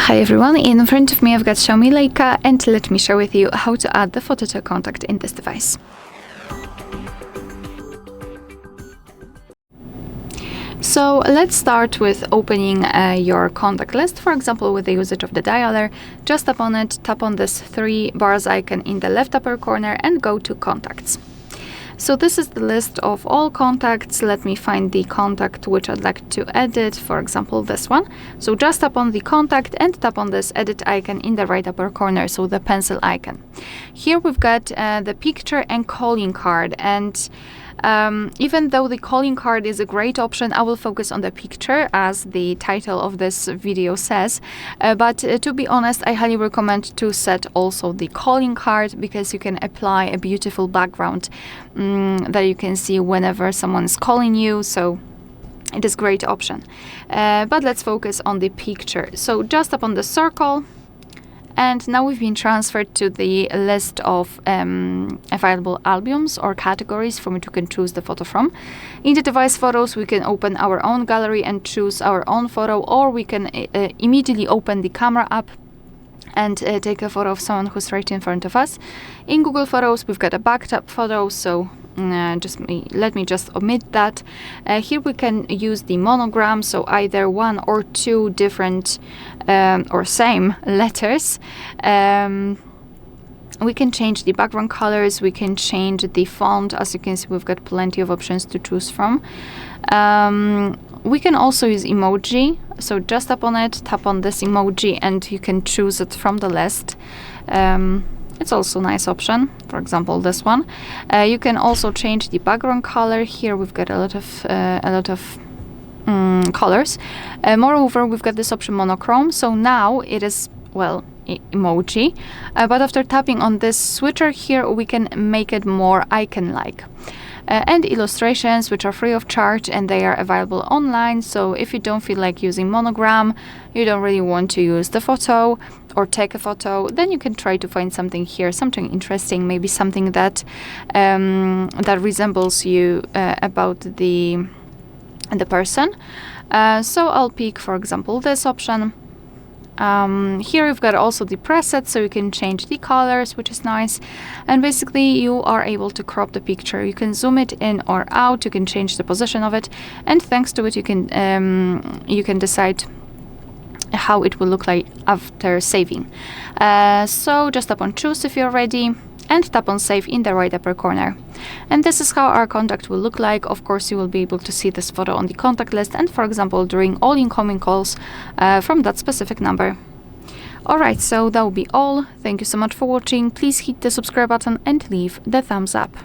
Hi everyone, in front of me I've got XIAOMI Leica, and let me share with you how to add the photo to a contact in this device. So let's start with opening your contact list, for example with the usage of the dialer. Just tap on it, tap on this 3 bars icon in the left upper corner and go to contacts. So this is the list of all contacts. Let me find the contact which I'd like to edit, for example this one. So just tap on the contact and tap on this edit icon in the right upper corner, so the pencil icon. Here we've got the picture and calling card, and even though the calling card is a great option, I will focus on the picture as the title of this video says. But to be honest, I highly recommend to set also the calling card, because you can apply a beautiful background that you can see whenever someone's calling you. So it is a great option. But let's focus on the picture. So just tap on the circle. And now we've been transferred to the list of available albums or categories from which you can choose the photo from. In the device photos, we can open our own gallery and choose our own photo, or we can immediately open the camera app and take a photo of someone who's right in front of us. In Google Photos, we've got a backed up photo, so let me just omit that. Here we can use the monogram, so either 1 or 2 different or same letters. We can change the background colors, we can change the font. As you can see, we've got plenty of options to choose from. We can also use emoji, so just tap on it, tap on this emoji, and you can choose it from the list. It's also a nice option, for example this one. You can also change the background color. Here we've got a lot of colors. Moreover, we've got this option monochrome, so now it is, well, emoji, but after tapping on this switcher here, we can make it more icon-like. And illustrations, which are free of charge, and they are available online. So if you don't feel like using monogram, you don't really want to use the photo or take a photo, then you can try to find something here, something interesting, maybe something that that resembles you about the person. So I'll pick, for example, this option. Here we've got also the presets, so you can change the colors, which is nice. And basically you are able to crop the picture. You can zoom it in or out, you can change the position of it, and thanks to it you can decide how it will look like after saving. So just tap on choose if you're ready, and tap on save in the right upper corner. And this is how our contact will look like. Of course, you will be able to see this photo on the contact list, and for example during all incoming calls from that specific number. Alright, so that will be all. Thank you so much for watching. Please hit the subscribe button and leave the thumbs up.